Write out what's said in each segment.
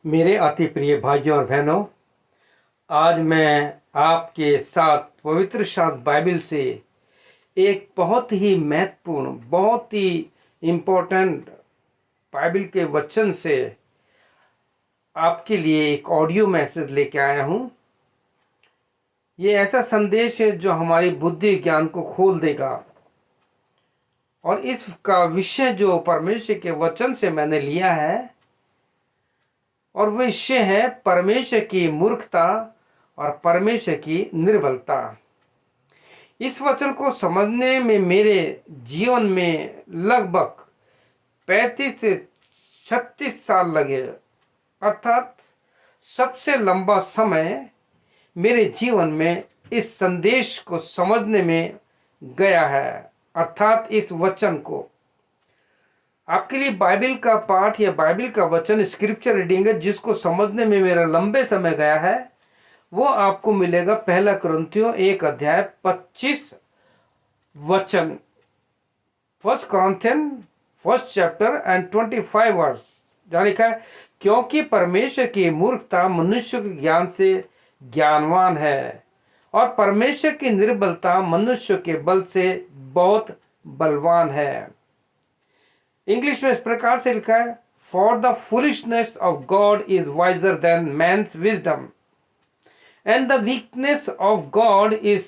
मेरे अति प्रिय भाइयों और बहनों, आज मैं आपके साथ पवित्र शास्त्र बाइबल से एक बहुत ही महत्वपूर्ण, बहुत ही इम्पोर्टेंट बाइबल के वचन से आपके लिए एक ऑडियो मैसेज लेके आया हूँ। ये ऐसा संदेश है जो हमारी बुद्धि ज्ञान को खोल देगा। और इसका विषय जो परमेश्वर के वचन से मैंने लिया है, और वो विषय है परमेश्वर की मूर्खता और परमेश्वर की निर्बलता। इस वचन को समझने में मेरे जीवन में लगभग 35 से 36 साल लगे, अर्थात सबसे लंबा समय मेरे जीवन में इस संदेश को समझने में गया है, अर्थात इस वचन को। आपके लिए बाइबल का पाठ या बाइबल का वचन स्क्रिप्चर रीडिंग है जिसको समझने में मेरा लंबे समय गया है। वो आपको मिलेगा पहला कुरिन्थियों 1 अध्याय 25 वचन, 1 Corinthians 1 chapter and 25 verse। जहाँ लिखा है, क्योंकि परमेश्वर की मूर्खता मनुष्य के ज्ञान से ज्ञानवान है और परमेश्वर की निर्बलता मनुष्य के बल से बहुत बलवान है। इंग्लिश में इस प्रकार से लिखा है, for the foolishness of God is wiser than man's wisdom and the weakness of God is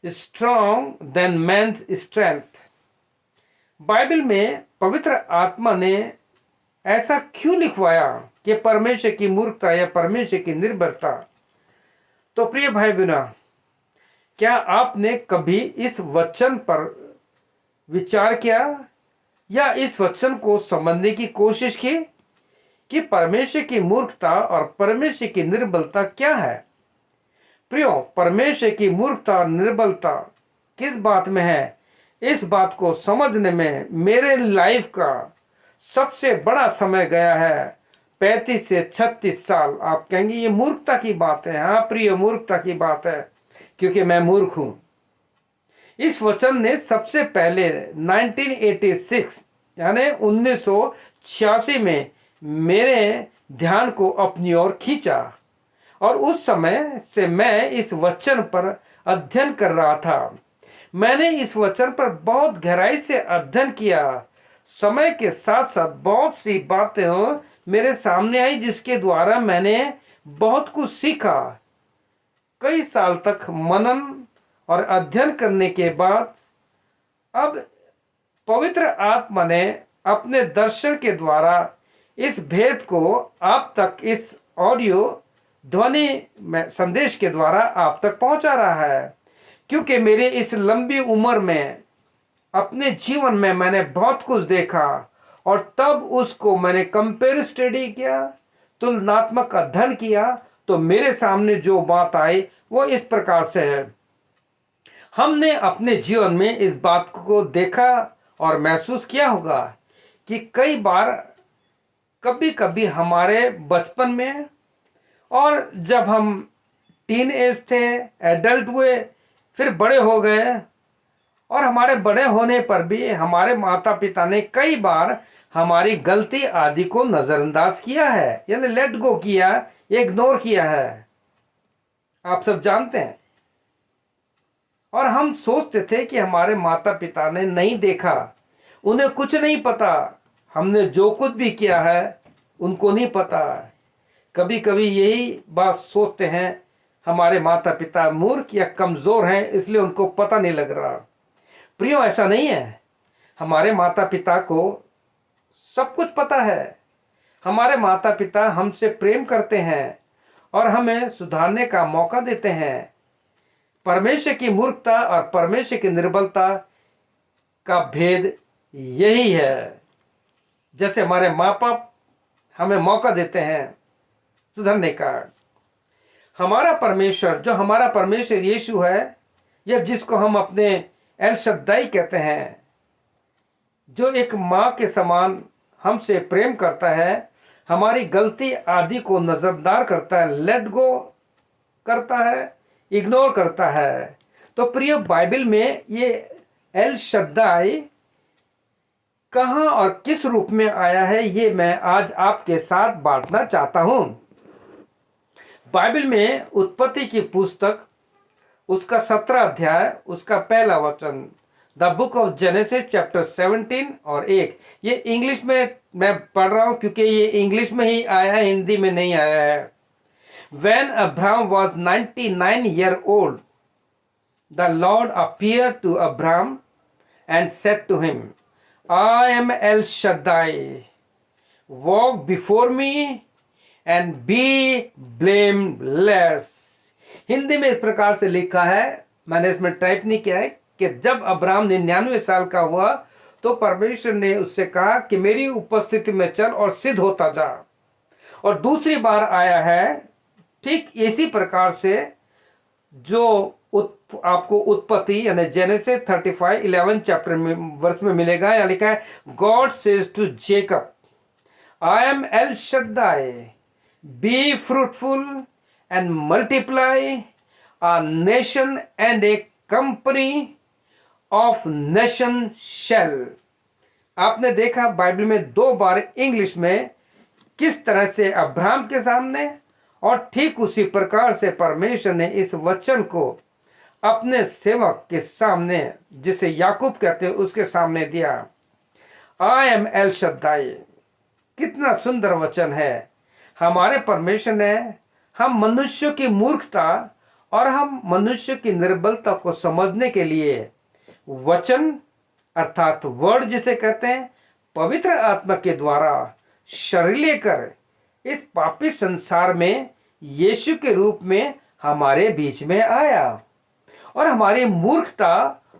strong than man's strength. Bible में पवित्र आत्मा ने ऐसा क्यों लिखवाया कि परमेश्वर की मूर्खता या परमेश्वर की निर्भरता। तो प्रिय भाई बहनों, क्या आपने कभी इस वचन पर विचार किया या इस वचन को समझने की कोशिश की कि परमेश्वर की मूर्खता और परमेश्वर की निर्बलता क्या है। प्रियो, परमेश्वर की मूर्खता और निर्बलता किस बात में है, इस बात को समझने में मेरे लाइफ का सबसे बड़ा समय गया है, 35 से 36 साल। आप कहेंगे ये मूर्खता की बात है। हाँ प्रिय, मूर्खता की बात है, क्योंकि मैं मूर्ख हूं। इस वचन ने सबसे पहले 1986 यानी 1986 में मेरे ध्यान को अपनी ओर खींचा, और उस समय से मैं इस वचन पर अध्ययन कर रहा था। मैंने इस वचन पर बहुत गहराई से अध्ययन किया। समय के साथ साथ बहुत सी बातें मेरे सामने आई जिसके द्वारा मैंने बहुत कुछ सीखा। कई साल तक मनन और अध्ययन करने के बाद अब पवित्र आत्मा ने अपने दर्शन के द्वारा इस भेद को आप तक इस ऑडियो ध्वनि में संदेश के द्वारा आप तक पहुंचा रहा है। क्योंकि मेरे इस लंबी उम्र में अपने जीवन में मैंने बहुत कुछ देखा, और तब उसको मैंने कंपेयर स्टडी किया, तुलनात्मक अध्ययन किया, तो मेरे सामने जो बात आई वो इस प्रकार से है। हमने अपने जीवन में इस बात को देखा और महसूस किया होगा कि कई बार कभी कभी हमारे बचपन में, और जब हम टीन एज थे, एडल्ट हुए, फिर बड़े हो गए, और हमारे बड़े होने पर भी हमारे माता पिता ने कई बार हमारी गलती आदि को नजरअंदाज किया है, यानी लेट गो किया, इग्नोर किया है। आप सब जानते हैं। और हम सोचते थे कि हमारे माता पिता ने नहीं देखा, उन्हें कुछ नहीं पता, हमने जो कुछ भी किया है उनको नहीं पता। कभी कभी यही बात सोचते हैं, हमारे माता पिता मूर्ख या कमजोर हैं इसलिए उनको पता नहीं लग रहा। प्रियो, ऐसा नहीं है। हमारे माता पिता को सब कुछ पता है। हमारे माता पिता हमसे प्रेम करते हैं और हमें सुधारने का मौका देते हैं। परमेश्वर की मूर्खता और परमेश्वर की निर्बलता का भेद यही है। जैसे हमारे माँ बाप हमें मौका देते हैं सुधरने का, हमारा परमेश्वर, जो हमारा परमेश्वर यीशु है, या जिसको हम अपने एल शद्दाई कहते हैं, जो एक माँ के समान हमसे प्रेम करता है, हमारी गलती आदि को नजरदार करता है, लेट गो करता है, इग्नोर करता है। तो प्रिय, बाइबल में ये एल शद्दाई कहाँ और किस रूप में आया है, ये मैं आज आपके साथ बांटना चाहता हूं। बाइबल में उत्पत्ति की पुस्तक, उसका 17 अध्याय, उसका पहला वचन, the book of genesis chapter 17 और 1। ये इंग्लिश में मैं पढ़ रहा हूं क्योंकि ये इंग्लिश में ही आया है, हिंदी में नहीं आया है। When Abraham was 99 years old, the Lord appeared to Abraham and said to him, I am El Shaddai. Walk before me and be blameless. Hindi में इस प्रकार से लिखा है, मैंने इसमें टाइप नहीं किया है, कि जब अब्राहम 99 साल का हुआ तो परमेश्वर ने उससे कहा कि मेरी उपस्थिति में चल और सिद्ध होता जा। और दूसरी बार आया है ठीक इसी प्रकार से, जो आपको उत्पत्ति यानी जेनेसिस 35:11 चैप्टर में वर्ष में मिलेगा। या लिखा है, God says to Jacob, I am El Shaddai, be fruitful and multiply, a nation and a company of nation shall. आपने देखा बाइबल में 2 बार इंग्लिश में किस तरह से अब्राहम के सामने, और ठीक उसी प्रकार से परमेश्वर ने इस वचन को अपने सेवक के सामने, जिसे याकूब कहते हैं, उसके सामने दिया। आई एम एल शद्दाई, कितना सुंदर वचन है। हमारे परमेश्वर ने हम मनुष्य की मूर्खता और हम मनुष्य की निर्बलता को समझने के लिए वचन अर्थात वर्ड जिसे कहते हैं, पवित्र आत्मा के द्वारा शरीर लेकर इस पापी संसार में यीशु के रूप में हमारे बीच में आया और हमारी मूर्खता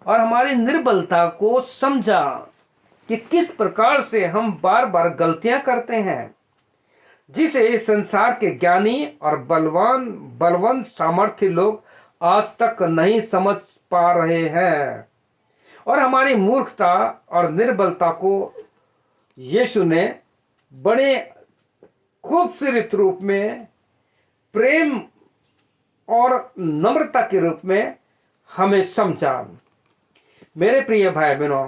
और हमारी निर्बलता को समझा कि किस प्रकार से हम बार बार गलतियां करते हैं, जिसे इस संसार के ज्ञानी और बलवान सामर्थ्य लोग आज तक नहीं समझ पा रहे हैं। और हमारी मूर्खता और निर्बलता को यीशु ने बड़े खूबसूरत रूप में, प्रेम और नम्रता के रूप में हमें समझा। मेरे प्रिय भाई बहनों,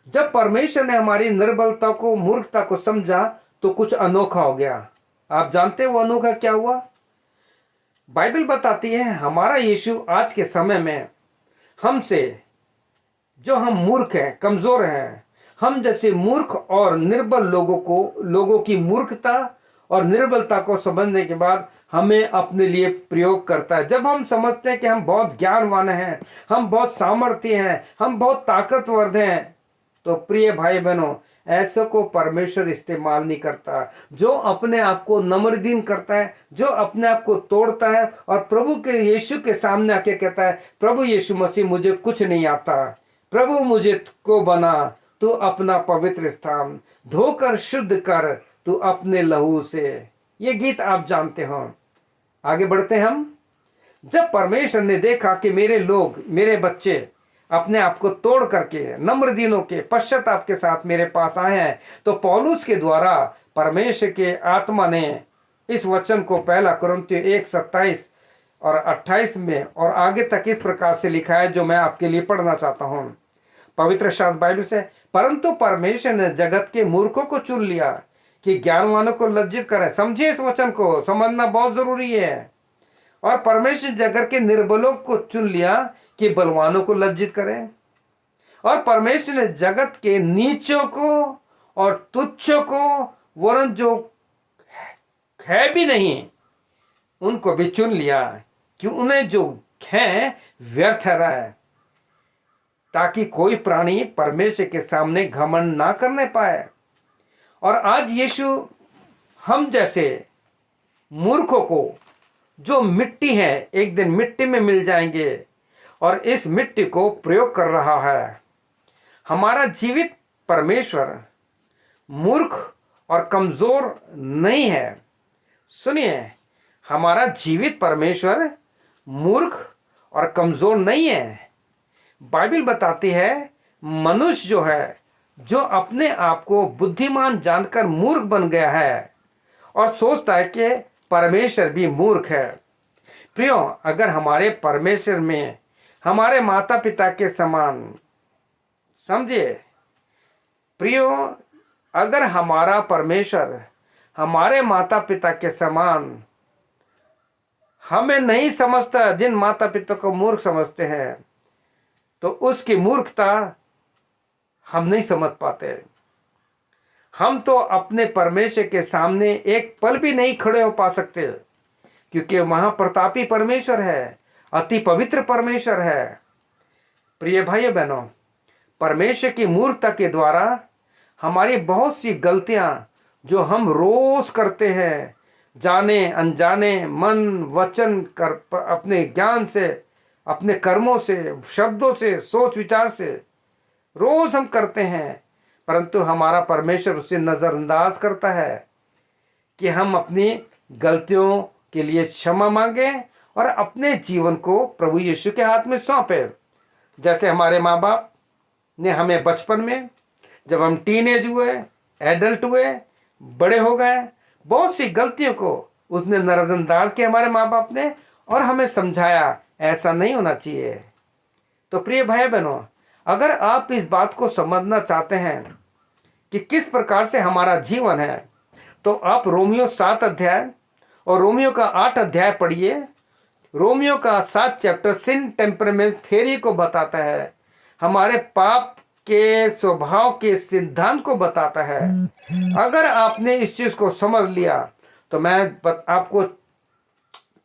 जब परमेश्वर ने हमारी निर्बलता को, मूर्खता को समझा तो कुछ अनोखा हो गया। आप जानते हैं वो अनोखा क्या हुआ? बाइबल बताती है हमारा यीशु आज के समय में हमसे, जो हम मूर्ख हैं, कमजोर हैं, हम जैसे मूर्ख और निर्बल लोगों की मूर्खता और निर्बलता को समझने के बाद हमें अपने लिए प्रयोग करता है। जब हम समझते हैं कि हम बहुत ज्ञानवान हैं, हम बहुत सामर्थ्य हैं, हम बहुत ताकतवर हैं, तो प्रिय भाई बहनों, ऐसे को परमेश्वर इस्तेमाल नहीं करता। जो अपने आप को नम्रदीन करता है, जो अपने आप को तोड़ता है और प्रभु के यीशु के सामने आके कहता है, प्रभु यीशु मसीह मुझे कुछ नहीं आता, प्रभु मुझे को बना, तू अपना पवित्र स्थान धोकर शुद्ध कर, तू अपने लहू से। ये गीत आप जानते हो। आगे बढ़ते हम। जब परमेश्वर ने देखा कि मेरे लोग, मेरे बच्चे अपने आप को तोड़ करके नम्र दिनों के पश्चाताप के साथ मेरे पास आए हैं, तो पौलुस के द्वारा परमेश्वर के आत्मा ने इस वचन को 1 कुरिन्थियों 1:27 और 28 में और आगे तक इस प्रकार से लिखा है, जो मैं आपके लिए पढ़ना चाहता हूँ पवित्र शास्त्र बाइबल से। परंतु परमेश्वर ने जगत के मूर्खों को चुन लिया कि ज्ञानवानों को लज्जित करे। समझिए, इस वचन को समझना बहुत जरूरी है। और परमेश्वर जगत के निर्बलों को चुन लिया कि बलवानों को लज्जित करें। और परमेश्वर ने जगत के नीचों को और तुच्छों को, वरन जो है भी नहीं, उनको भी चुन लिया कि उन्हें जो है व्यर्थ ठहराए, ताकि कोई प्राणी परमेश्वर के सामने घमंड ना करने पाए। और आज यीशु हम जैसे मूर्खों को, जो मिट्टी है, एक दिन मिट्टी में मिल जाएंगे, और इस मिट्टी को प्रयोग कर रहा है। हमारा जीवित परमेश्वर मूर्ख और कमजोर नहीं है। सुनिए, हमारा जीवित परमेश्वर मूर्ख और कमजोर नहीं है। बाइबल बताती है मनुष्य जो है, जो अपने आप को बुद्धिमान जानकर मूर्ख बन गया है और सोचता है कि परमेश्वर भी मूर्ख है। प्रियो, अगर हमारे परमेश्वर में हमारे माता पिता के समान, समझिए, प्रियो, अगर हमारा परमेश्वर हमारे माता पिता के समान हमें नहीं समझता, जिन माता पिता को मूर्ख समझते हैं, तो उसकी मूर्खता हम नहीं समझ पाते। हम तो अपने परमेश्वर के सामने एक पल भी नहीं खड़े हो पा सकते, क्योंकि महाप्रतापी परमेश्वर है, अति पवित्र परमेश्वर है। प्रिय भाइयों बहनों, परमेश्वर की मूर्खता के द्वारा हमारी बहुत सी गलतियां जो हम रोज करते हैं, जाने अनजाने, मन वचन कर, अपने ज्ञान से, अपने कर्मों से, शब्दों से, सोच विचार से रोज हम करते हैं, परंतु हमारा परमेश्वर उसे नजरअंदाज करता है कि हम अपनी गलतियों के लिए क्षमा मांगे और अपने जीवन को प्रभु यीशु के हाथ में सौंपे। जैसे हमारे माँ बाप ने हमें बचपन में, जब हम टीनेज हुए, एडल्ट हुए, बड़े हो गए, बहुत सी गलतियों को उसने नजरअंदाज किया हमारे माँ बाप ने, और हमें समझाया ऐसा नहीं होना चाहिए। तो प्रिय भाई बहनों, अगर आप इस बात को समझना चाहते हैं कि किस प्रकार से हमारा जीवन है, तो आप रोमियो 7 अध्याय और रोमियो का 8 अध्याय पढ़िए। रोमियो का 7 चैप्टर सिन टेम्परामेंट थ्योरी को बताता है, हमारे पाप के स्वभाव के सिद्धांत को बताता है। अगर आपने इस चीज को समझ लिया, तो मैं आपको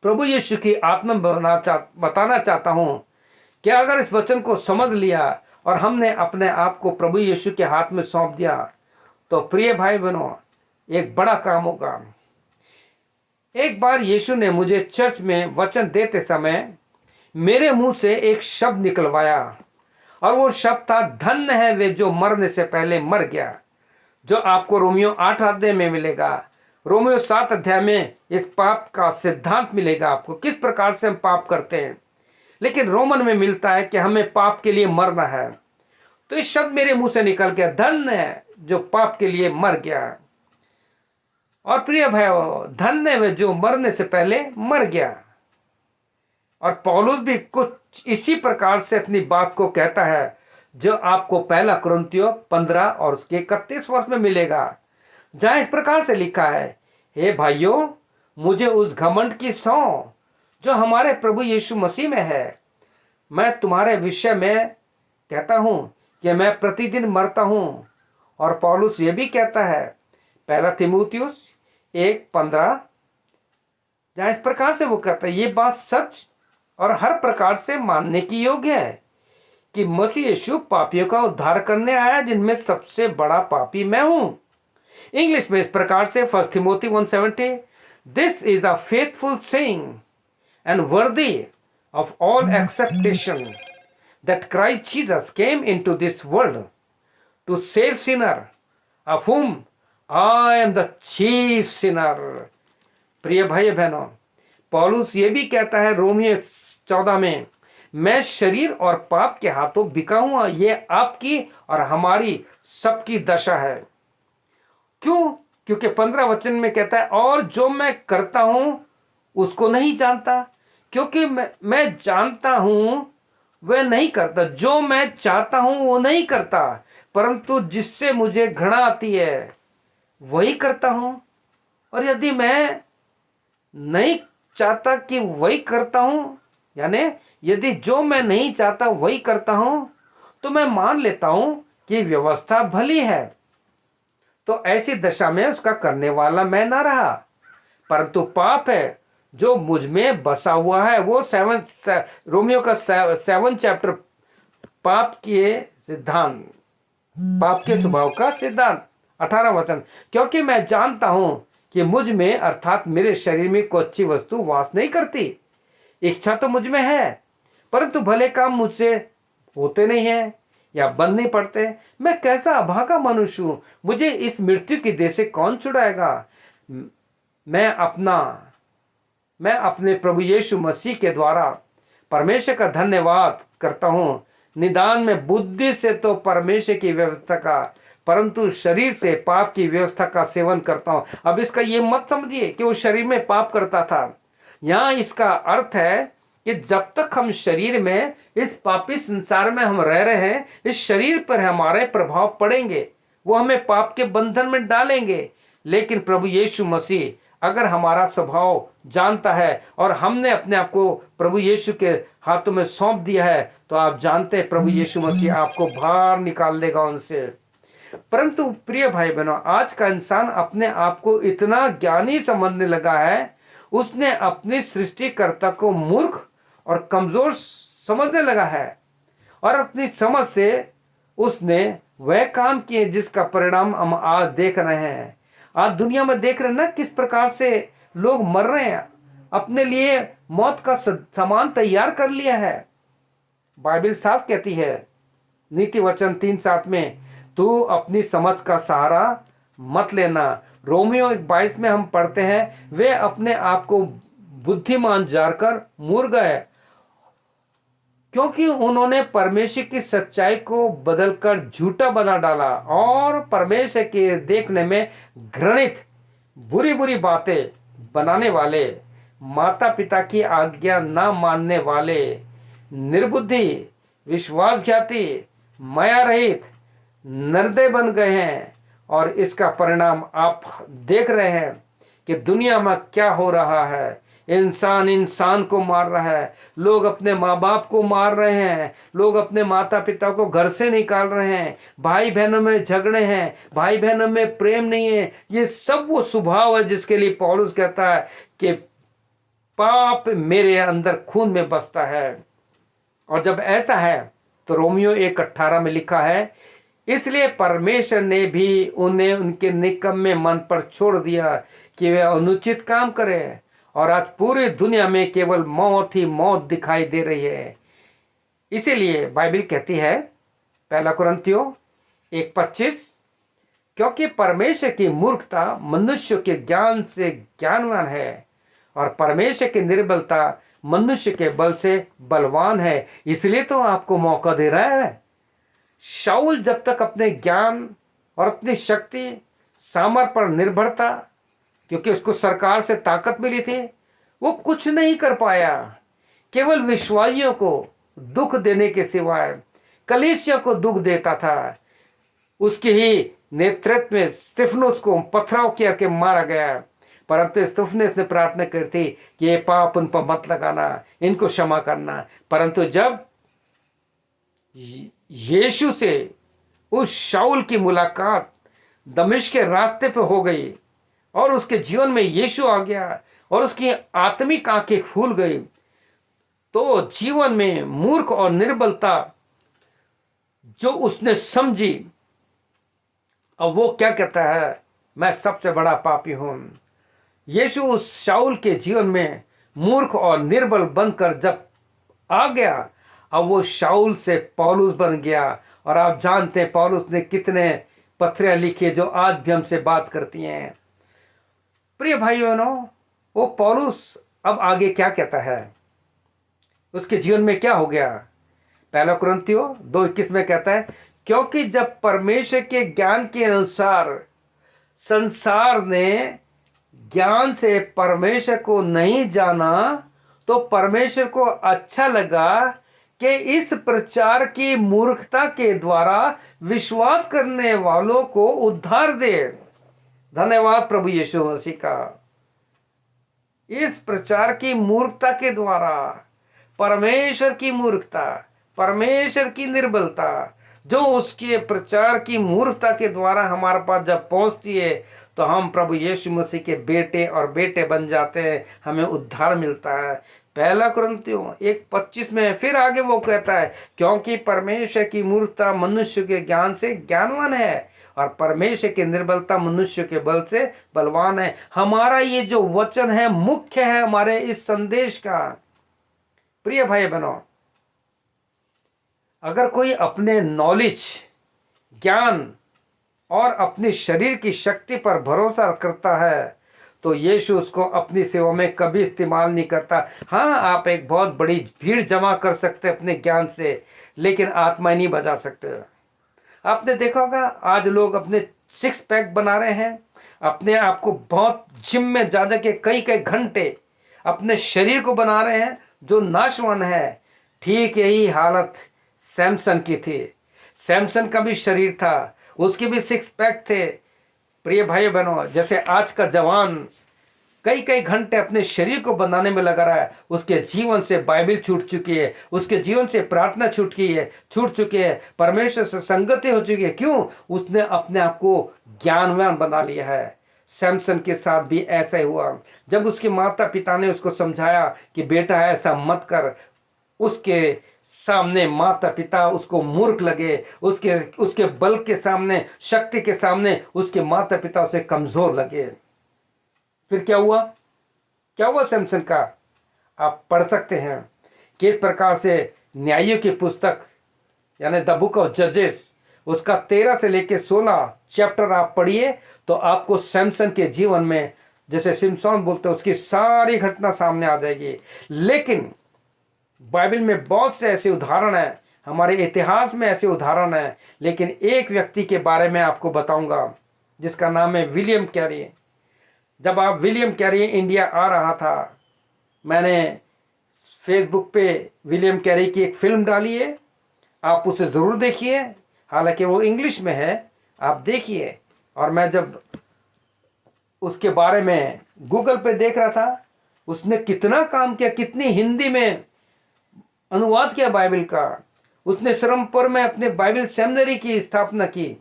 प्रभु यीशु की आत्मा बताना चाहता हूं कि अगर इस वचन को समझ लिया और हमने अपने आप को प्रभु यीशु के हाथ में सौंप दिया, तो प्रिय भाई बहनों, एक बड़ा काम होगा। एक बार यीशु ने मुझे चर्च में वचन देते समय मेरे मुंह से एक शब्द निकलवाया, और वो शब्द था, धन्य है वे जो मरने से पहले मर गया, जो आपको रोमियो 8 अध्याय में मिलेगा। रोमियो 7 अध्याय में इस पाप का सिद्धांत मिलेगा आपको, किस प्रकार से हम पाप करते हैं। लेकिन रोमन में मिलता है कि हमें पाप के लिए मरना है। तो इस शब्द मेरे मुंह से निकल गया, धन्य है जो पाप के लिए मर गया। और प्रिय भाइयों, धन्य है जो मरने से पहले मर गया। और पौलुस भी कुछ इसी प्रकार से अपनी बात को कहता है, जो आपको पहला कुरिन्थियों 15 और उसके 31 वर्ष में मिलेगा, जहां इस प्रकार से लिखा है, हे भाइयों, मुझे उस घमंड की सौं जो हमारे प्रभु यीशु मसीह में है। मैं तुम्हारे विषय में कहता हूं कि मैं प्रतिदिन मरता हूं। और पौलुस ये भी कहता है, पहला तीमुथियुस 1:15, जहां इस प्रकार से वो कहता है, ये बात सच और हर प्रकार से मानने की योग्य है कि मसीह यीशु पापियों का उद्धार करने आया, जिनमें सबसे बड़ा पापी मैं हूं। इंग्लिश में इस प्रकार से 1 Timothy 1:17, this is a faithful saying and worthy of all acceptation that Christ Jesus came into this world to save sinner, of whom I am the chief sinner। प्रिय भाई बहनों, पौलुस ये भी कहता है रोमियो 14 में, मैं शरीर और पाप के हाथों बिका हुआ, ये आपकी और हमारी सबकी दशा है। क्यों? क्योंकि 15 वचन में कहता है, और जो मैं करता हूं उसको नहीं जानता, क्योंकि मैं जानता हूं वह नहीं करता। जो मैं चाहता हूं वो नहीं करता, परंतु जिससे मुझे घृणा आती है वही करता हूं। और यदि मैं नहीं चाहता कि वही करता हूं, यानी यदि जो मैं नहीं चाहता वही करता हूं, तो मैं मान लेता हूं कि व्यवस्था भली है। तो ऐसी दशा में उसका करने वाला मैं ना रहा, परंतु पाप है जो मुझ में बसा हुआ है। वो रोमियो का 7 चैप्टर, पाप के सिद्धांत, पाप के स्वभाव का सिद्धांत, 18 वचन, क्योंकि मैं जानता हूं कि मुझ में अर्थात मेरे शरीर में कोई अच्छी वस्तु वास नहीं करती। इच्छा तो मुझ में है, परंतु भले काम मुझसे होते नहीं है या बंद नहीं पड़ते। मैं कैसा अभागा मनुष्य हूं, मुझे इस मृत्यु की देह से कौन छुड़ाएगा। मैं अपने प्रभु यीशु मसीह के द्वारा परमेश्वर का धन्यवाद करता हूं। निदान में बुद्धि से तो परमेश्वर की व्यवस्था का, परंतु शरीर से पाप की व्यवस्था का सेवन करता हूं। अब इसका ये मत समझिए कि वो शरीर में पाप करता था। यहां इसका अर्थ है कि जब तक हम शरीर में, इस पापी संसार में हम रह रहे हैं, इस शरीर पर हमारे प्रभाव पड़ेंगे। वो हमें पाप के बंधन में डालेंगे। लेकिन प्रभु यीशु मसीह अगर हमारा स्वभाव जानता है और हमने अपने आप को प्रभु यीशु के हाथों में सौंप दिया है, तो आप जानते हैं प्रभु यीशु मसीह आपको बाहर निकाल देगा उनसे। परंतु प्रिय भाई बहनों, आज का इंसान अपने आप को इतना ज्ञानी समझने लगा है, उसने अपनी सृष्टिकर्ता को मूर्ख और कमजोर समझने लगा है और अपनी समझ से उसने वह काम किए जिसका परिणाम हम आज देख रहे हैं। आज दुनिया में देख रहे हैं ना किस प्रकार से लोग मर रहे हैं, अपने लिए मौत का सामान तैयार कर लिया है। बाइबल साफ कहती है नीति वचन 3:7 में, तू अपनी समझ का सहारा मत लेना। रोमियो 1:22 में हम पढ़ते हैं, वे अपने आप को बुद्धिमान जानकर मूर्ख गए क्योंकि उन्होंने परमेश्वर की सच्चाई को बदलकर झूठा बना डाला और परमेश्वर के देखने में घृणित बुरी बुरी बातें बनाने वाले, माता पिता की आज्ञा न मानने वाले, निर्बुद्धि, विश्वासघाती, माया रहित, निर्दय बन गए हैं। और इसका परिणाम आप देख रहे हैं कि दुनिया में क्या हो रहा है। इंसान इंसान को मार रहा है, लोग अपने माँ बाप को मार रहे हैं, लोग अपने माता पिता को घर से निकाल रहे हैं, भाई बहनों में झगड़े हैं, भाई बहनों में प्रेम नहीं है। ये सब वो स्वभाव है जिसके लिए पौलुस कहता है कि पाप मेरे अंदर खून में बसता है। और जब ऐसा है तो रोमियो 1:18 में लिखा है, इसलिए परमेश्वर ने भी उन्हें उनके निकम्मे मन पर छोड़ दिया कि वे अनुचित काम करें, और आज पूरी दुनिया में केवल मौत ही मौत दिखाई दे रही है। इसीलिए बाइबल कहती है 1 कुरिन्थियों 1:25, क्योंकि परमेश्वर की मूर्खता मनुष्य के ज्ञान से ज्ञानवान है और परमेश्वर की निर्बलता मनुष्य के बल से बलवान है। इसलिए तो आपको मौका दे रहा है। शाऊल जब तक अपने ज्ञान और अपनी शक्ति सामर्थ पर निर्भर था, क्योंकि उसको सरकार से ताकत मिली थी, वो कुछ नहीं कर पाया। केवल विश्वासियों को दुख देने के सिवाय कलीसिया को दुख देता था। उसके ही नेतृत्व में स्तिफनुस को पथराव किया के मारा गया, परंतु स्तिफनुस ने प्रार्थना की थी कि ये पाप उन पर मत लगाना, इनको क्षमा करना। परंतु जब यीशु से उस शाऊल की मुलाकात दमिश्क के रास्ते पे हो गई और उसके जीवन में यीशु आ गया और उसकी आत्मिक आंखें खुल गई, तो जीवन में मूर्ख और निर्बलता जो उसने समझी, अब वो क्या कहता है, मैं सबसे बड़ा पापी हूं। यीशु उस शाऊल के जीवन में मूर्ख और निर्बल बनकर जब आ गया, अब वो शाऊल से पौलुस बन गया। और आप जानते हैं पौलुस ने कितने पत्रियां लिखी जो आज भी हमसे बात करती हैं। प्रिय भाइयों बहनों, वो पौलुस अब आगे क्या कहता है, उसके जीवन में क्या हो गया। 1 कुरिन्थियों 2:21 में कहता है, क्योंकि जब परमेश्वर के ज्ञान के अनुसार संसार ने ज्ञान से परमेश्वर को नहीं जाना, तो परमेश्वर को अच्छा लगा कि इस प्रचार की मूर्खता के द्वारा विश्वास करने वालों को उद्धार दे। धन्यवाद प्रभु यीशु मसीह का। इस प्रचार की मूर्खता के द्वारा परमेश्वर की मूर्खता, परमेश्वर की निर्बलता जो उसके प्रचार की मूर्खता के द्वारा हमारे पास जब पहुंचती है, तो हम प्रभु यीशु मसीह के बेटे और बेटे बन जाते हैं, हमें उद्धार मिलता है। 1 कुरिन्थियों 1:25 में फिर आगे वो कहता है, क्योंकि परमेश्वर की मूर्खता मनुष्य के ज्ञान से ज्ञानवान है और परमेश्वर की निर्बलता मनुष्य के बल से बलवान है। हमारा ये जो वचन है मुख्य है हमारे इस संदेश का। प्रिय भाई बहनों, अगर कोई अपने नॉलेज, ज्ञान और अपनी शरीर की शक्ति पर भरोसा करता है, तो यीशु उसको अपनी सेवा में कभी इस्तेमाल नहीं करता। हाँ, आप एक बहुत बड़ी भीड़ जमा कर सकते अपने ज्ञान से, लेकिन आत्मा नहीं बचा सकते। आपने देखा होगा आज लोग अपने 6 पैक बना रहे हैं, अपने आप को बहुत जिम में जा के कई कई घंटे अपने शरीर को बना रहे हैं जो नाशवान है। ठीक यही हालत सैमसन की थी। सैमसन का भी शरीर था, उसके भी सिक्स पैक थे। प्रिय भाई बहनों, जैसे आज का जवान कई कई घंटे अपने शरीर को बनाने में लगा रहा है, उसके जीवन से बाइबल छूट चुकी है, उसके जीवन से प्रार्थना छूट चुकी है, परमेश्वर से संगति हो चुकी है। क्यों? उसने अपने आप को ज्ञानवान बना लिया है। सैमसन के साथ भी ऐसा ही हुआ। जब उसके माता पिता ने उसको समझाया कि बेटा ऐसा मत कर, उसके सामने माता पिता उसको मूर्ख लगे, उसके उसके बल के सामने, शक्ति के सामने उसके माता पिता उसे कमजोर लगे। फिर क्या हुआ सैमसन का? आप पढ़ सकते हैं किस प्रकार से न्यायियों की पुस्तक यानी द बुक ऑफ जजेस, उसका 13 से लेकर 16 चैप्टर आप पढ़िए तो आपको सैमसन के जीवन में, जैसे सिमसोन बोलते हैं, उसकी सारी घटना सामने आ जाएगी। लेकिन बाइबल में बहुत से ऐसे उदाहरण हैं, हमारे इतिहास में ऐसे उदाहरण हैं, लेकिन एक व्यक्ति के बारे में आपको बताऊंगा जिसका नाम है विलियम कैरी। जब आप विलियम कैरी इंडिया आ रहा था, मैंने फेसबुक पे विलियम कैरी की एक फिल्म डाली है, आप उसे ज़रूर देखिए। हालांकि वो इंग्लिश में है, आप देखिए। और मैं जब उसके बारे में गूगल पे देख रहा था, उसने कितना काम किया, कितनी हिंदी में अनुवाद किया बाइबल का। उसने श्रमपुर में अपने बाइबल सेमिनरी की स्थापना की।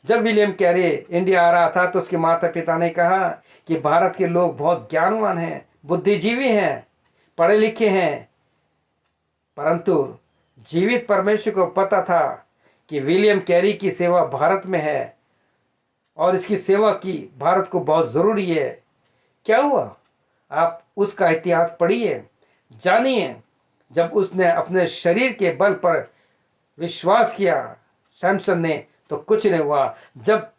जब विलियम कैरी इंडिया आ रहा था तो उसके माता पिता ने कहा कि भारत के लोग बहुत ज्ञानवान हैं, बुद्धिजीवी हैं, पढ़े लिखे हैं, परंतु जीवित परमेश्वर को पता था कि विलियम कैरी की सेवा भारत में है और इसकी सेवा की भारत को बहुत ज़रूरी है। क्या हुआ? आप उसका इतिहास पढ़िए, जानिए। जब उसने अपने शरीर के बल पर विश्वास किया सैमसन ने, तो कुछ नहीं हुआ। जब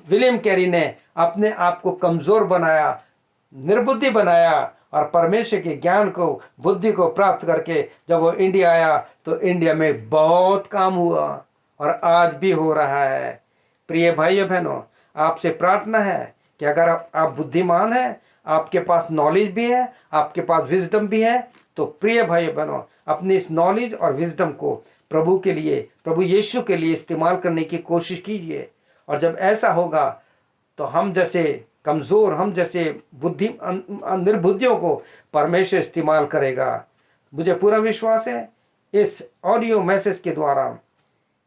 विलियम कैरी ने अपने आप को कमज़ोर बनाया, निर्बुद्धि बनाया और परमेश्वर के ज्ञान को, बुद्धि को प्राप्त करके जब वो इंडिया आया तो इंडिया में बहुत काम हुआ और आज भी हो रहा है। प्रिय भाइयों बहनों, आपसे प्रार्थना है कि अगर आप बुद्धिमान हैं, आपके पास नॉलेज भी है, आपके पास विजडम भी है, तो प्रिय भाइयों बहनों, अपनी इस नॉलेज और विजडम को प्रभु के लिए, प्रभु यीशु के लिए इस्तेमाल करने की कोशिश कीजिए। और जब ऐसा होगा तो हम जैसे कमज़ोर, हम जैसे निर्बुद्धियों को परमेश्वर इस्तेमाल करेगा। मुझे पूरा विश्वास है इस ऑडियो मैसेज के द्वारा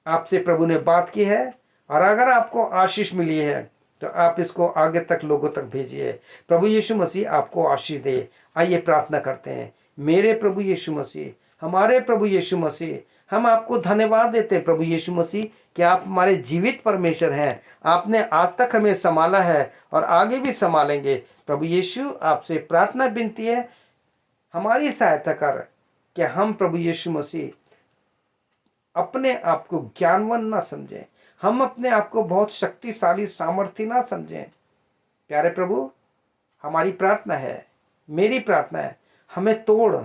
आपसे प्रभु ने बात की है, और अगर आपको आशीष मिली है तो आप इसको आगे तक लोगों तक भेजिए। प्रभु यीशु मसीह आपको आशीष दे। आइए प्रार्थना करते हैं। मेरे प्रभु यीशु मसीह, हमारे प्रभु यीशु मसीह, हम आपको धन्यवाद देते हैं प्रभु यीशु मसीह कि आप हमारे जीवित परमेश्वर हैं। आपने आज तक हमें संभाला है और आगे भी संभालेंगे। प्रभु यीशु, आपसे प्रार्थना विनती है, हमारी सहायता कर कि हम प्रभु यीशु मसीह अपने आप को ज्ञानवान ना समझें, हम अपने आप को बहुत शक्तिशाली, सामर्थ्य ना समझें। प्यारे प्रभु, हमारी प्रार्थना है, मेरी प्रार्थना है, हमें तोड़,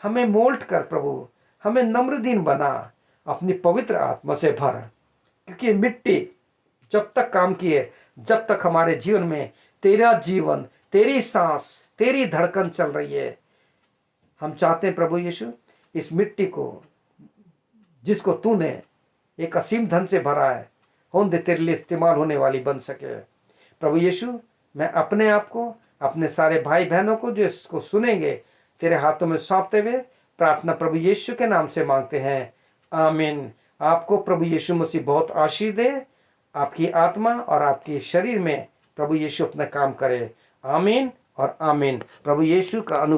हमें मोल्ड कर प्रभु, हमें नम्र दीन बना, अपनी पवित्र आत्मा से भर। क्योंकि मिट्टी जब तक काम की है, जब तक हमारे जीवन में तेरा जीवन, तेरी सांस, तेरी धड़कन चल रही है, हम चाहते हैं प्रभु यीशु, इस मिट्टी को जिसको तूने एक असीम धन से भरा है, होने दे तेरे लिए इस्तेमाल होने वाली बन सके। प्रभु यीशु, मैं अपने आप को, अपने सारे भाई बहनों को जो इसको सुनेंगे, तेरे हाथों में सौंपते हुए प्रार्थना प्रभु यीशु के नाम से मांगते हैं, आमीन। आपको प्रभु यीशु मसीह बहुत आशीष दे, आपकी आत्मा और आपके शरीर में प्रभु यीशु अपना काम करे। आमीन और आमीन। प्रभु यीशु का अनुग्रह